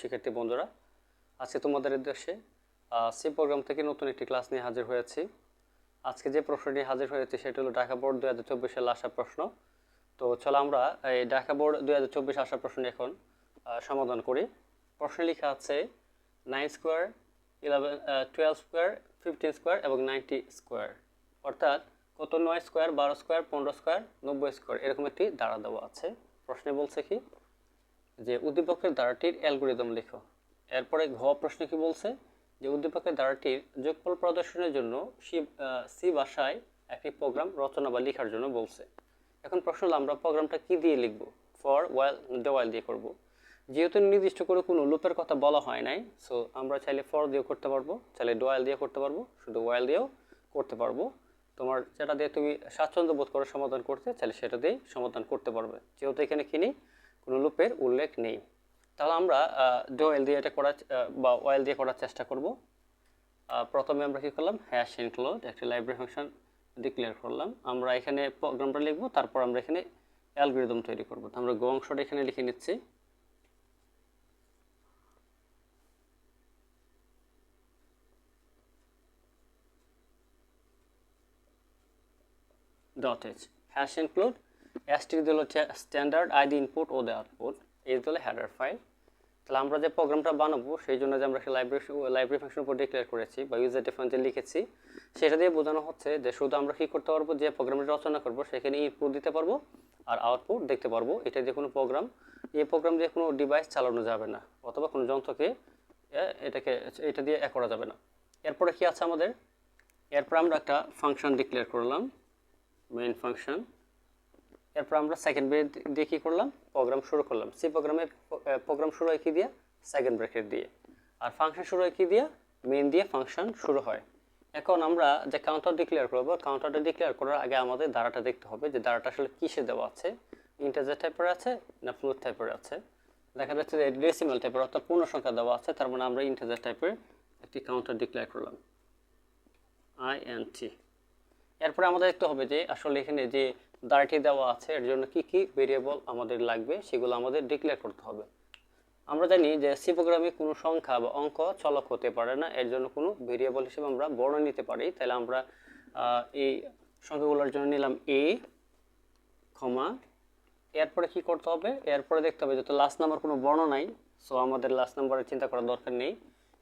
শিক্ষার্থী বন্ধুরা, আজকে তোমাদের উদ্দেশ্যে সি প্রোগ্রাম থেকে নতুন একটি ক্লাস নিয়ে হাজির হয়েছি। আজকে যে প্রশ্নটি হাজির হয়েছে সেটা হলো ঢাকা বোর্ড 2024 সালে আসা প্রশ্ন। তো চলো আমরা এই ঢাকা বোর্ড 2024 আসা প্রশ্ন এখন সমাধান করি। প্রশ্নে লেখা আছে 9 স্কোয়ার 12 স্কোয়ার 15 স্কোয়ার এবং 90 স্কোয়ার, অর্থাৎ কত 9 স্কোয়ার 12 স্কোয়ার 15 স্কোয়ার 90 স্কোয়ার এরকম একটি ধারা দেওয়া আছে। প্রশ্নে বলছে কি যে উদ্দীপকের ধারাটির অ্যালগরিদম লেখো। এরপরে ঘ প্রশ্ন কি বলছে যে উদ্দীপকের ধারাটির যোগফল প্রদর্শনের জন্য সি ভাষায় একটি প্রোগ্রাম রচনা বা লেখার জন্য বলছে। এখন প্রশ্ন হলো আমরা প্রোগ্রামটা কি দিয়ে লিখব? ফর ওয়াইল ডোয়াইল দিয়ে করব। যেহেতু নির্দিষ্ট করে কোনো লুপের কথা বলা হয় নাই, সো আমরা চাইলে ফর দিয়েও করতে পারবো, চাইলে ডোয়াইল দিয়ে করতে পারবো, শুধু ওয়াইল দিয়েও করতে পারবো। তোমার যেটা দিয়ে তুমি স্বাচ্ছন্দ্য বোধ করে সমাধান করতে চাইলে সেটা দিয়েই সমাধান করতে পারবে, যেহেতু এখানে কি নেই, কোনো লুপের উল্লেখ নেই। তাহলে আমরা ডোয়েল দিয়ে এটা করার বা ওয়াইল দিয়ে করার চেষ্টা করব। প্রথমে আমরা কি করলাম, হ্যাশ ইনক্লুড একটি লাইব্রেরি ফাংশন ডিক্লেয়ার করলাম। আমরা এখানে প্রোগ্রামটা লিখব, তারপর আমরা এখানে অ্যালগরিদম তৈরি করব। আমরা গো অংশটা এখানে লিখে নিচ্ছি। Dot H hash include stdio standard ID input ও দ্য আউটপুট, এই দিল হেডার ফাইল। তাহলে আমরা যে প্রোগ্রামটা বানাবো সেই জন্য যে আমরা লাইব্রেরি ফাংশন উপর ডিক্লেয়ার করেছি বা ইউজার ডিফাইন যে লিখেছি, সেটা দিয়ে বোঝানো হচ্ছে যে শুধু আমরা কি করতে পারবো, যে প্রোগ্রামটা রচনা করবো সেখানে ইনপুট দিতে পারবো আর আউটপুট দেখতে পারবো। এটা দিয়ে কোনো প্রোগ্রাম, এই প্রোগ্রাম দিয়ে কোনো ডিভাইস চালানো যাবে না, অথবা কোনো যন্ত্রকে এটা দিয়ে করা যাবে না। এরপরে কি আছে আমাদের, এরপর আমরা একটা ফাংশন ডিক্লেয়ার করলাম, মেইন ফাংশন। এরপর আমরা সেকেন্ড ব্রেকেট দিয়ে কী করলাম, প্রোগ্রাম শুরু করলাম। সি প্রোগ্রামের প্রোগ্রাম শুরু হয় কি দিয়ে, সেকেন্ড ব্রেকেট দিয়ে। আর ফাংশন শুরু হয় কি দিয়ে, মেইন দিয়ে ফাংশন শুরু হয়। এখন আমরা যে কাউন্টার ডিক্লেয়ার করবো, কাউন্টারটা ডিক্লেয়ার করার আগে আমাদের ধারাটা দেখতে হবে যে ধারাটা আসলে কিসে দেওয়া আছে, ইন্টিজার টাইপের আছে না ফ্লোট টাইপের আছে। দেখা যাচ্ছে যে ডেসিমাল টাইপের অর্থাৎ পূর্ণ সংখ্যা দেওয়া আছে, তার মানে আমরা ইন্টিজার টাইপের একটি কাউন্টার ডিক্লেয়ার করলাম, INT। এরপরে আমাদের দেখতে হবে যে আসলে এখানে যে ধারাটি দেওয়া আছে এর জন্য কি কি ভেরিয়েবল আমাদের লাগবে, সেগুলো আমাদের ডিক্লেয়ার করতে হবে। আমরা জানি যে সি প্রোগ্রামে কোনো সংখ্যা বা অঙ্ক চলক হতে পারে না, এর জন্য কোনো ভেরিয়েবল হিসেবে আমরা বর্ণ নিতে পারি। তাহলে আমরা এই সংখ্যাগুলোর জন্য নিলাম এ ক্ষমা। এরপরে কি করতে হবে, এরপরে দেখতে হবে যেহেতু লাস্ট নাম্বার কোনো বর্ণ নাই, সো আমাদের লাস্ট নাম্বারের চিন্তা করার দরকার নেই।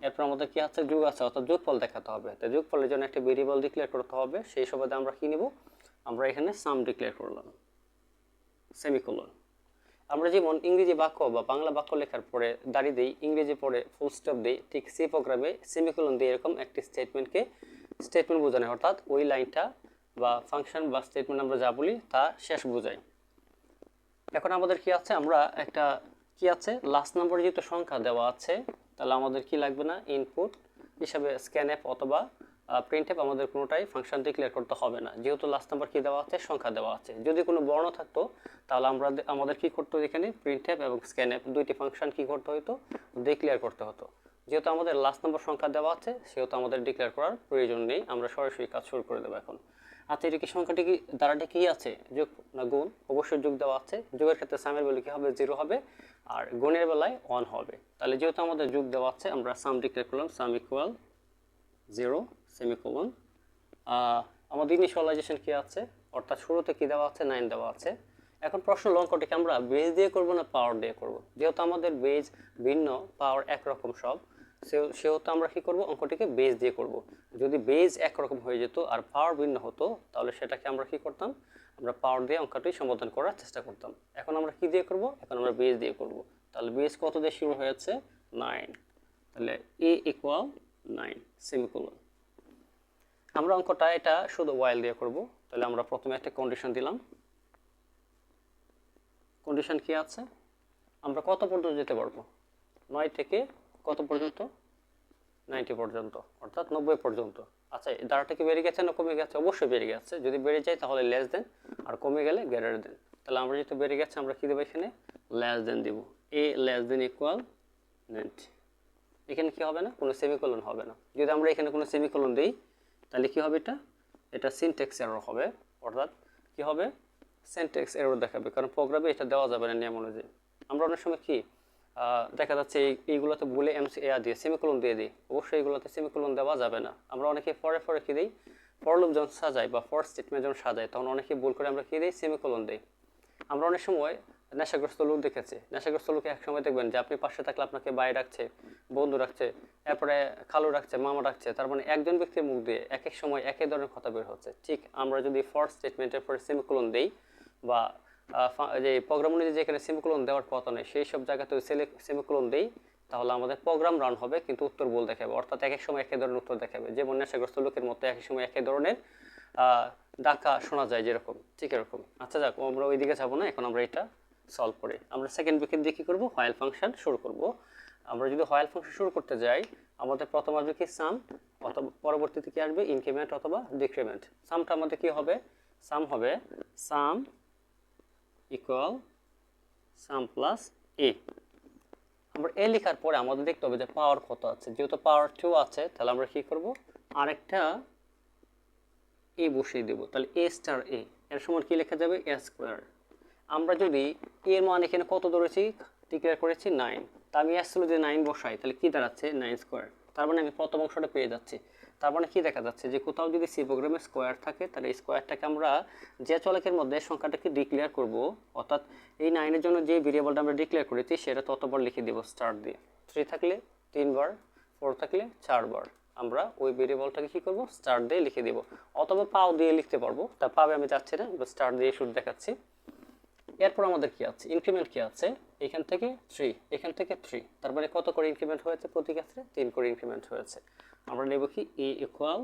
এরপর আমাদের কি আছে, যোগ আছে, অর্থাৎ যোগফল দেখাতে হবে। তো যোগফলের জন্য একটা ভেরিয়েবল ডিক্লেয়ার করতে হবে। সেই সুবাদে আমরা কি নিব, আমরা এখানে সাম ডিক্লেয়ার করলাম, সেমিকোলন। আমরা যেমন ইংরেজি বাক্য বা বাংলা বাক্য লেখার পরে দাড়ি দিই, ইংরেজি পরে ফুল স্টপ দিই, ঠিক সি প্রোগ্রামে সেমিকোলন দিয়ে এরকম একটি স্টেটমেন্ট বোঝানো, অর্থাৎ ওই লাইনটা বা ফাংশন বা স্টেটমেন্ট আমরা যা বলি তা শেষ বোঝায়। এখন আমাদের কি আছে, আমরা একটা কি আছে, লাস্ট নাম্বার যেহেতু সংখ্যা দেওয়া আছে, তাহলে আমাদের কি লাগবে না, ইনপুট হিসাবে স্ক্যানএফ অথবা প্রিন্টএফ আমাদের কোনোটাই ফাংশন ডিক্লেয়ার করতে হবে না, যেহেতু লাস্ট নাম্বার কি দেওয়া আছে, সংখ্যা দেওয়া আছে। যদি কোনো বর্ণ থাকতো তাহলে আমাদের কি করতে হতো, এখানে প্রিন্টএফ এবং স্ক্যানএফ দুইটি ফাংশন কি করতে হতো, ডিক্লেয়ার করতে হতো। যেহেতু আমাদের লাস্ট নাম্বার সংখ্যা দেওয়া আছে সেহেতু আমাদের ডিক্লেয়ার করার প্রয়োজন নেই, আমরা সরাসরি কাজ শুরু করে দেবো এখন। আচ্ছা, এটা কি সংখ্যাটি কি দ্বারাটি কি আছে, যোগ না গুণ? অবশ্যই যোগ দেওয়া আছে। যোগের ক্ষেত্রে সামের ভ্যালু কি হবে, 0 হবে, আর গুণের বেলায় 1 হবে। তাহলে যেহেতু আমাদের যোগ দেওয়া আছে আমরা সাম ডিক্লেয়ার করলাম, সাম ইকুয়াল 0 সেমিকোলন। আমাদের ইনিশিয়ালাইজেশন কি আছে, অর্থাৎ শুরুতে কি দেওয়া আছে, 9 দেওয়া আছে। এখন প্রশ্ন অঙ্কটিকে আমরা বেজ দিয়ে করব না পাওয়ার দিয়ে করব? যেহেতু আমাদের বেজ ভিন্ন, পাওয়ার একরকম সব, সেহেতু আমরা কি করব, অঙ্কটিকে বেজ দিয়ে করব। যদি বেজ একরকম হয়ে যেত আর পাওয়ার ভিন্ন হতো তাহলে সেটাকে আমরা কি করতাম, আমরা পাওয়ার দিয়ে অঙ্কটি সমাধান করার চেষ্টা করতাম। এখন আমরা কি দিয়ে করব, এখন আমরা বেজ দিয়ে করব। তাহলে বেজ কত দিয়ে শুরু হয়েছে, 9, তাহলে a ইকুয়াল 9 সেমিকোলন। আমরা অঙ্কটা এটা শুধু ওয়াইল দিয়ে করব। তাহলে আমরা প্রথমে একটা কন্ডিশন দিলাম। কন্ডিশন কি আছে, আমরা কত পর্যন্ত যেতে পারবো, 9 থেকে কত পর্যন্ত, 90 পর্যন্ত, অর্থাৎ 90 পর্যন্ত। আচ্ছা, দ্বারাটা কি বেড়ে গেছে না কমে গেছে? অবশ্যই বেড়ে গেছে। যদি বেড়ে যায় তাহলে লেস দেন, আর কমে গেলে গ্রেটার দেন। তাহলে আমরা যেহেতু বেড়ে গেছে আমরা কি দেবো, এখানে লেস দেন দিব, এ লেস দেন ইকুয়াল 90। এখানে কি হবে না, কোনো সেমিকোলন হবে না। যদি আমরা এখানে কোনো সেমিকোলন দিই তাহলে কি হবে, এটা সিনট্যাক্স এরর হবে, অর্থাৎ কি হবে, সিনট্যাক্স এরর দেখাবে, কারণ প্রোগ্রামে এটা দেওয়া যাবে না নিয়ম অনুযায়ী। আমরা অনেক সময় কি দেখা যাচ্ছে এইগুলোতে বলে দিয়ে সেমিকোলন দিয়ে দিই, অবশ্যই এইগুলোতে সেমিকোলন দেওয়া যাবে না। আমরা অনেকে পরে কি দিই, ফর লুপ যখন সাজাই বা ফর স্টেটমেন্ট যখন সাজাই তখন অনেকে ভুল করে আমরা কি দিই, সেমিকোলন দিই। আমরা অনেক সময় নেশাগ্রস্ত লোক দেখেছি, নেশাগ্রস্ত লোকে এক সময় দেখবেন যে আপনি পাশে থাকলে আপনাকে ভাই রাখছে, বন্ধু রাখছে, এরপরে খালু রাখছে, মামা রাখছে, তার মানে একজন ব্যক্তির মুখ দিয়ে এক এক সময় একই ধরনের কথা বের হচ্ছে। ঠিক আমরা যদি ফর স্টেটমেন্টের পরে সেমিকোলন দেই বা যে প্রোগ্রাম অনুযায়ী যেখানে সেমিকোলন দেওয়ার কথা নেই সেই সব জায়গাতে সেমিকোলন দেই, তাহলে আমাদের প্রোগ্রাম রান হবে কিন্তু উত্তর ভুল দেখাবে, অর্থাৎ এক এক সময় একই ধরনের উত্তর দেখাবে। যেমন নেশাগ্রস্ত লোকের মতো এক এক সময় একই ধরনের ডাকা শোনা যায় যেরকম, ঠিক এরকম। আচ্ছা যাক, আমরা ওই দিকে যাবো না, এখন আমরা এটা সলভ করি। আমরা সেকেন্ড ব্রেকেট দিয়ে কী করবো, হোয়াইল ফাংশন শুরু করব। আমরা যদি হোয়াইল ফাংশন শুরু করতে যাই, আমাদের প্রথম আসবে কি সাম, অথবা পরবর্তীতে কি আসবে ইনক্রিমেন্ট অথবা ডিক্রিমেন্ট। সামটা আমাদের কি হবে, সাম হবে সাম ইকুয়াল সাম প্লাস এ। আমরা এ লেখার পরে আমাদের দেখতে হবে যে পাওয়ার কত আছে, যেহেতু পাওয়ার 2 আছে তাহলে আমরা কি করব, আরেকটা এ বসিয়ে দেব, তাহলে এ স্টার এ এর সমান কি লেখা যাবে, এ স্কোয়ার। আমরা যদি এর মান এখানে কত ধরেছি, ডিক্লেয়ার করেছি 9, তা আমি আসলে যে 9 বসাই তাহলে কি দাঁড়াচ্ছে 9 স্কোয়ার, তার মানে আমি প্রথম অংশটা পেয়ে যাচ্ছি। তার মানে কি দেখা যাচ্ছে যে কোথাও যদি সি প্রোগ্রামে স্কোয়ার থাকে তাহলে এই স্কোয়ারটাকে আমরা যে চলকের মধ্যে সংখ্যাটাকে ডিক্লেয়ার করব, অর্থাৎ এই 9 এর জন্য যে ভেরিয়েবলটা আমরা ডিক্লেয়ার করেছি সেটা ততবার লিখে দেব স্টার দিয়ে। 3 থাকলে 3 বার, 4 থাকলে 4 বার, আমরা ওই ভেরিয়েবলটাকে কি করব, স্টার দিয়ে লিখে দেব, অথবা পাও দিয়ে লিখতে পারবো, তা পাবে আমি চাচ্ছি না, স্টার দিয়ে শুরু দেখাচ্ছি। এরপর আমাদের কি আছে, ইনক্রিমেন্ট কি আছে, এখান থেকে 3, এখান থেকে 3, তার মানে কত করে ইনক্রিমেন্ট হয়েছে, প্রতি ক্ষেত্রে 3 করে ইনক্রিমেন্ট হয়েছে। আমরা নেব কি এ ইকুয়াল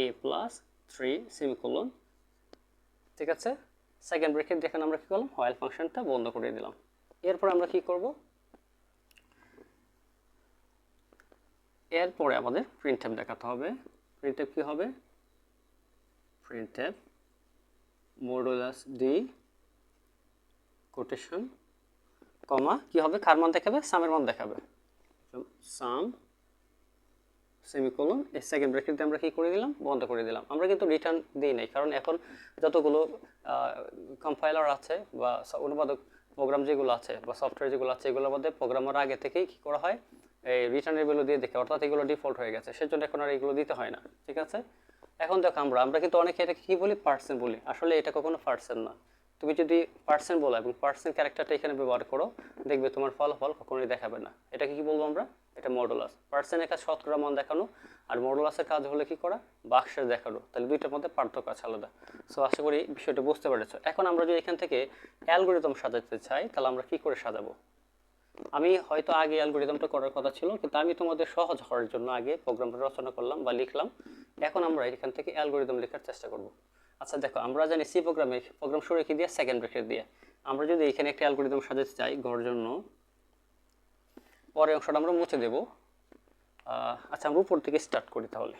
এ প্লাস 3 সেমিকোলন, ঠিক আছে। সেকেন্ড ব্রেকেট দেখেন আমরা কি করলাম, হোয়াইল ফাংশনটা বন্ধ করে দিলাম। এরপর আমরা কি করব, এরপরে আমাদের প্রিন্টএফ দেখাতে হবে। প্রিন্টএফ কি হবে, প্রিন্টএফ মডুলাস ডি কোটেশন কমা কি হবে, কার মান দেখাবে, সামের মান দেখাবে, সাম সেমিকোলন। এই সেকেন্ড ব্রেকেট দিয়ে আমরা কি করে দিলাম, বন্ধ করে দিলাম। আমরা কিন্তু রিটার্ন দিই নাই, কারণ এখন যতগুলো কম্পাইলার আছে বা অনুবাদক প্রোগ্রাম যেগুলো আছে বা সফটওয়্যার যেগুলো আছে এগুলোর মধ্যে প্রোগ্রামার আগে থেকেই কি করা হয়, এই রিটার্নের ভ্যালু দিয়ে দেখে, অর্থাৎ এগুলো ডিফল্ট হয়ে গেছে, সেজন্য এখন আর এগুলো দিতে হয় না, ঠিক আছে। এখন দেখো আমরা কিন্তু অনেকে এটাকে কি বলি, পার্সেন্ট বলি, আসলে এটা কখনো পার্সেন্ট না। তুমি যদি পার্সেন্ট বলো এবং পার্সেন্ট ক্যারেক্টারটা এখানে ব্যবহার করো, দেখবে তোমার ফলাফল কখনোই দেখাবে না। এটাকে কি বলবো আমরা, এটা মডুলাস। পার্সেন্টের কাজ শতকরা মান দেখানো, আর মডুলাসের কাজ হলে কি করা, বাক্সের দেখানো, তাহলে দুইটার মধ্যে পার্থক্য আছে আলাদা। সো আশা করি বিষয়টা বুঝতে পেরেছো। এখন আমরা যদি এখান থেকে অ্যালগরিদম সাজাতে চাই তাহলে আমরা কি করে সাজাবো, আমি হয়তো আগে অ্যালগরিদমটা করার কথা ছিল, কিন্তু আমি তোমাদের সহজ হওয়ার জন্য আগে প্রোগ্রামটা রচনা করলাম বা লিখলাম। এখন আমরা এখান থেকে অ্যালগরিদম লেখার চেষ্টা করব। আচ্ছা দেখো, আমরা জানি সি প্রোগ্রামে প্রোগ্রাম শুরু কি দিয়ে, সেকেন্ড ব্রেকেট দিয়ে। আমরা যদি এখানে একটা অ্যালগরিদম সাজাতে চাই গড়ের জন্য, পরের অংশটা আমরা মুছে দেব। আচ্ছা আমরা উপর থেকে স্টার্ট করি, তাহলে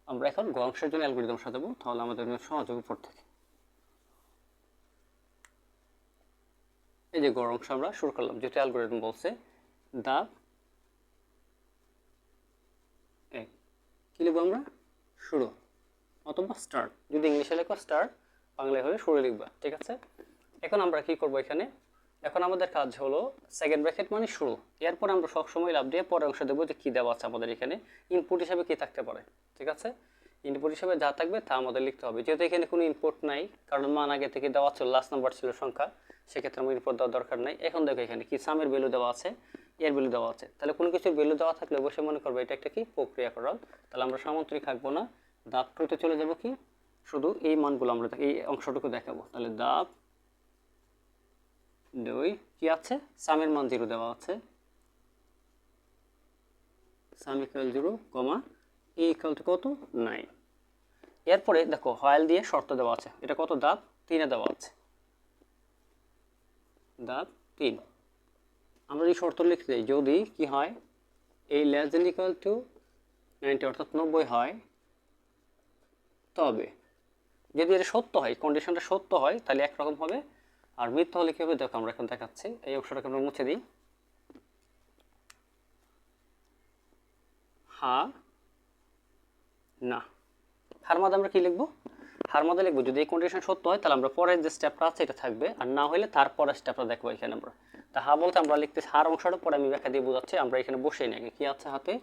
আমরা এখন গ অংশের জন্য অ্যালগরিদম সাজাবো, তাহলে আমাদের সহজ হবে উপর থেকে। এই যে গড় অংশ আমরা শুরু করলাম, যেটা অ্যালগরিদম বলছে দা কি লিখবো আমরা, শুরু অথবা স্টার্ট, যদি ইংলিশে লেখো স্টার্ট, বাংলায় হলে শুরু লিখবা, ঠিক আছে। এখন আমরা কি করব, এখানে এখন আমাদের কাজ হলো সেকেন্ড ব্র্যাকেট মানে শুরু, এরপর আমরা সবসময় লাভ দিয়ে পরের অংশ দেবো যে কী দেওয়া আছে আমাদের এখানে, ইনপুট হিসাবে কী থাকতে পারে, ঠিক আছে। ইনপুট হিসাবে যা থাকবে তা আমাদের লিখতে হবে, যেহেতু এখানে কোনো ইনপুট নাই, কারণ মান আগে থেকে দেওয়া ছিল, লাস্ট নাম্বার ছিল সংখ্যা, সেক্ষেত্রে আমার ইনপুট দেওয়ার দরকার নাই। এখন দেখো এখানে কি সামের ভ্যালু দেওয়া আছে, এর ভ্যালু দেওয়া আছে, তাহলে কোনো কিছুর ভ্যালু দেওয়া থাকলে অবশ্যই মনে করবো এটা একটা কি প্রক্রিয়াকরণ, তাহলে আমরা সামান্তরিক থাকবো না, দাব টুতে চলে যাবো, কি শুধু এই মানগুলো আমরা এই অংশটুকু দেখাবো, তাহলে দাব 2 কি আছে, সামের মান 0 দেওয়া আছে, সাম equal 0 comma A equal to কত 9। এরপরে দেখো হোয়াইল দিয়ে শর্ত দেওয়া আছে, এটা কত দাব 3 এ দেওয়া আছে, দাব 3। আমরা এই শর্ত লিখতে যাই, যদি কি হয় এই লেস দেন ইকুয়াল টু 90 অর্থাৎ 90 হয়, তবে যদি এটা সত্য হয়, কন্ডিশনটা সত্য হয় তাহলে একরকম হবে, আর মিথ্যা হলে কি হবে দেখো আমরা এখন দেখাচ্ছি। এই অংশটাকে আমরা মুছে দিই, হা না, হার মাঝে আমরা কি লিখবো, হার মাঝে লিখবো যদি এই কন্ডিশন সত্য হয় তাহলে আমরা পরের যে স্টেপটা আছে এটা থাকবে, আর না হলে তারপরের স্টেপটা দেখবো এখানে আমরা। তা হা বলতে আমরা লিখতেছি, হার অংশটা পরে আমি ব্যাখ্যা দিয়ে বোঝাচ্ছি। আমরা এখানে বসেই নাকি কি আছে হাতে,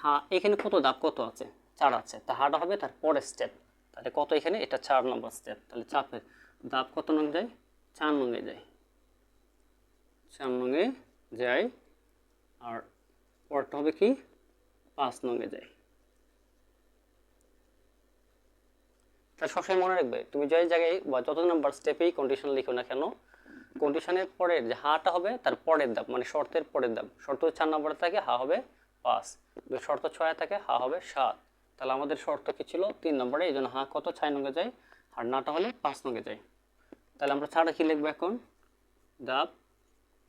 হা এখানে কত ধাপ কত আছে, 4 আছে। তা হাটা হবে তার পরের স্টেপ, তাহলে কত এখানে, এটা 4 নম্বর স্টেপ। তাহলে চাপের ধাপ কত নং যায়, 4 নঙে যায়, 4 নঙে যায়। আর পরটা হবে কি 5 নঙে যায়। তার সবসময় মনে রাখবে, তুমি যে জায়গায় বা যত নাম্বার স্টেপেই কন্ডিশন লিখো না কেন, কন্ডিশনের পরের যে হাটা হবে তার পরের ধাপ, মানে শর্তের পরের ধাপ। শর্ত 4 নম্বরে থাকে, হা হবে 5। যদি শর্ত 6 থাকে, হা হবে 7। তাহলে আমাদের শর্ত কি ছিল 3 নম্বরে, এই জন্য হা কত 6 নঙে যায়, আর নাটা হলে 5 নঙে যায়। তাহলে আমরা 4 কি লিখবো এখন, ধাপ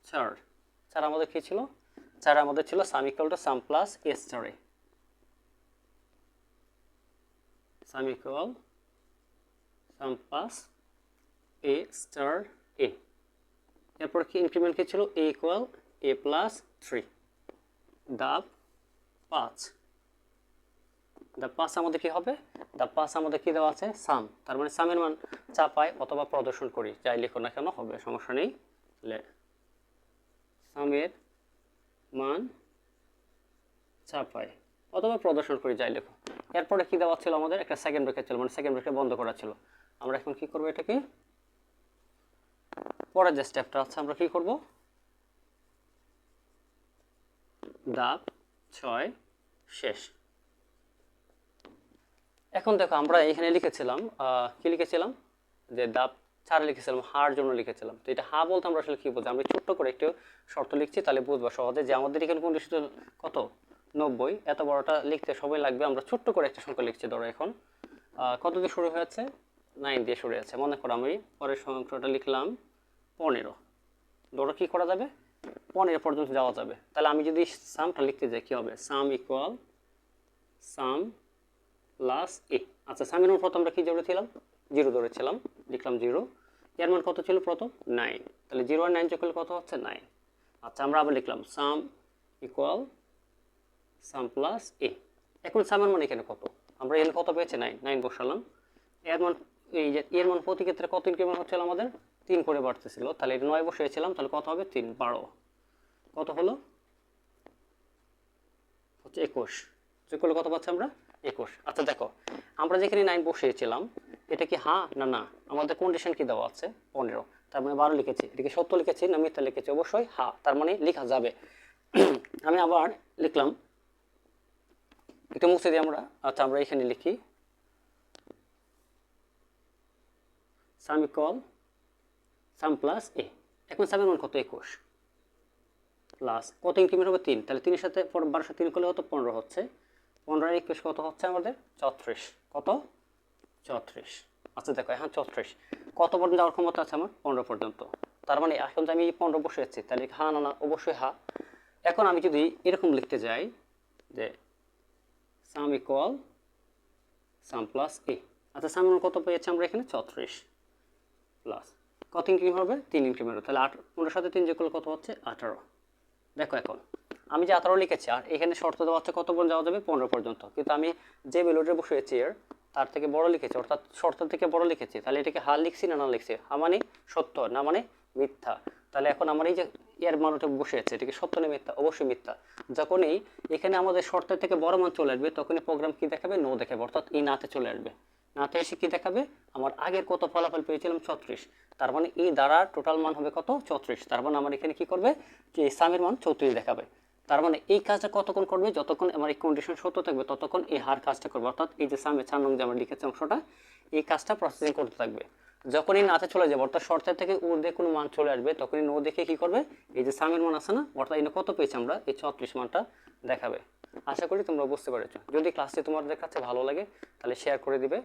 4। 4 আমাদের কি ছিল, 4 আমাদের ছিল sum equal to sum plus a স্টারে, sum equal sum plus a star a. এরপর কি ইনক্রিমেন্ট কি ছিল, এ ইকুয়াল এ প্লাস 3। ধাপ 5, ধাপ 5 আমাদের কি হবে, ধাপ 5 আমাদের কি দেওয়া আছে, সাম। তার মানে সামের মান চাপাই অথবা প্রদর্শন করি, যাই লিখো না কেন হবে, সমস্যা নেই। তাহলে সামের মান চাপাই অথবা প্রদর্শন করি, যাই লেখো। এরপরে কি দেওয়া ছিল আমাদের, একটা সেকেন্ড ব্রেকেট ছিল, মানে সেকেন্ড ব্রেকেট বন্ধ করা ছিল। আমরা এখন কি করবো, এটাকে পরের যে স্টেপটা আছে আমরা কি করব, ধাপ 6 শেষ। এখন দেখো আমরা এখানে লিখেছিলাম কি লিখেছিলাম, যে ধাপ 4 লিখেছিলাম হার জন্য লিখেছিলাম। তো এটা হা বলতে আমরা আসলে কি বুঝি, আমরা ছোট্ট করে একটু শর্ত লিখছি, তাহলে বুঝবো সহজে যে আমাদের এখানে কন্ডিশন কত 90। এত বড়টা লিখতে সময় লাগবে, আমরা ছোট্ট করে একটা সংখ্যা লিখছি। ধরো এখন কত দিয়ে শুরু হয়েছে, 9 দিয়ে শুরু হয়েছে। মনে করো আমি পরের সংখ্যাটা লিখলাম 15। ধরো কি করা যাবে, 15 পর্যন্ত যাওয়া যাবে। তাহলে আমি যদি সামটা লিখতে যাই কি হবে, সাম ইকুয়াল সাম প্লাস এ। আচ্ছা, সামের মান প্রথম আমরা কি ধরেছিলাম, 0 ধরেছিলাম, লিখলাম 0। এর মান কত ছিল প্রথম, 9। তাহলে 0 আর 9 যোগ করলে কত হচ্ছে, 9। আচ্ছা, আমরা আবার লিখলাম সাম ইকুয়াল সাম প্লাস এ। এখন সামের মান এখানে কত, আমরা এখানে কত পেয়েছি, 9। 9 বসালাম। এর মান, এই যে এর মান প্রতি ক্ষেত্রে কত ইনক্রিমেন্ট হচ্ছিল আমাদের, 3 করে বাড়তেছিল। তাহলে এটা 9 বসিয়েছিলাম, তাহলে কত হবে 3 12, কত হলো হচ্ছে 21। যোগ করলে কত পাচ্ছি আমরা, 21। আচ্ছা দেখো, আমরা যেখানে 9 বসিয়েছিলাম এটা কি হা না না, আমাদের কন্ডিশন কি দেওয়া আছে 15, তার মানে 12 লিখেছি। এটাকে সত্য লিখেছি না মিথ্যা লিখেছি, অবশ্যই হা, তার মানে লেখা যাবে। আমি আবার লিখলাম, এটা মুছে দিই আমরা। আচ্ছা, আমরা এখানে লিখি সাম ইকুয়াল সাম প্লাস এ। এখন সামের মান কত, 21 প্লাস কত ইনক্রিমেন্ট হবে 3। তাহলে 3 এর সাথে 12 সাথে 3 করলে কত, 15 হচ্ছে। 15 আর 21 কত হচ্ছে আমাদের, 34। কত, 34। আচ্ছা দেখো, এখন 34 কত পর্যন্ত যাওয়ার ক্ষমতা আছে আমার, 15 পর্যন্ত। তার মানে এখন যে আমি 15 বসেছি, তাহলে হা না না, অবশ্যই হা। এখন আমি যদি এরকম লিখতে যাই যে সাম ইকুয়াল সাম প্লাস এ। আচ্ছা, সাম কত পেয়েছি আমরা এখানে, 34 প্লাস কত ইনক্রিমেন্ট হবে, 3 ইনক্রিমেন্ট। তাহলে 15 সাথে 3 যোগ করলে কত হচ্ছে, 18। দেখো এখন আমি যে 18 লিখেছি, আর এখানে শর্ত দেওয়া হচ্ছে কত পর্যন্ত যাওয়া যাবে, 15 পর্যন্ত। কিন্তু আমি যে ভ্যালুটা বসিয়েছি এর তার থেকে বড় লিখেছি, অর্থাৎ শর্ত থেকে বড় লিখেছি। তাহলে এটাকে হা লিখছি না না লিখছি, হা মানে সত্য, না মানে মিথ্যা। তাহলে এখন আমার এই যে এর মানটা বসেছে, এটাকে সত্য না মিথ্যা, অবশ্যই মিথ্যা। যখনই এখানে আমাদের শর্তের থেকে বড় মান চলে আসবে, তখনই প্রোগ্রাম কি দেখাবে, নো দেখাবে, অর্থাৎ এই নাতে চলে আসবে। নাতে এসে কি দেখাবে, আমার আগের কত ফলাফল পেয়েছিলাম 34, তার মানে এই দ্বারা টোটাল মান হবে কত, 34। তার মানে আমার এখানে কি করবে, যে সামের মান 34 দেখাবে। তার মানে এই কাজটা কতক্ষণ করবে, যতক্ষণ আমার এই কন্ডিশন সত্য থাকবে ততক্ষণ এই হার কাজটা করবে। অর্থাৎ এই যে সামে 4 নং যে আমরা লিখেছি অংশটা, এই কাজটা প্রসেসিং করতে থাকবে। যখনই নাতে চলে যাবে, অর্থাৎ শর্তের থেকে ঊর্ধ্বে কোনো মান চলে আসবে, তখনই নো দেখে কি করবে, এই যে সামের মান আছে না, অর্থাৎ এটা কত পেয়েছি আমরা, এই 34 মানটা দেখাবে। আশা করি তোমরা বুঝতে পেরেছো। যদি ক্লাসটি তোমাদের কাছে ভালো লাগে তাহলে শেয়ার করে দিবে।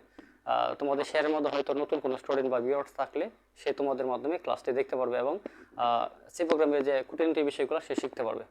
তোমাদের শেয়ারের মধ্যে হয়তো নতুন কোনো স্টুডেন্ট বা ভিউয়ার্স থাকলে সে তোমাদের মাধ্যমে ক্লাসটি দেখতে পারবে এবং সি প্রোগ্রামের যে খুঁটিনাটি বিষয়গুলো সে শিখতে পারবে।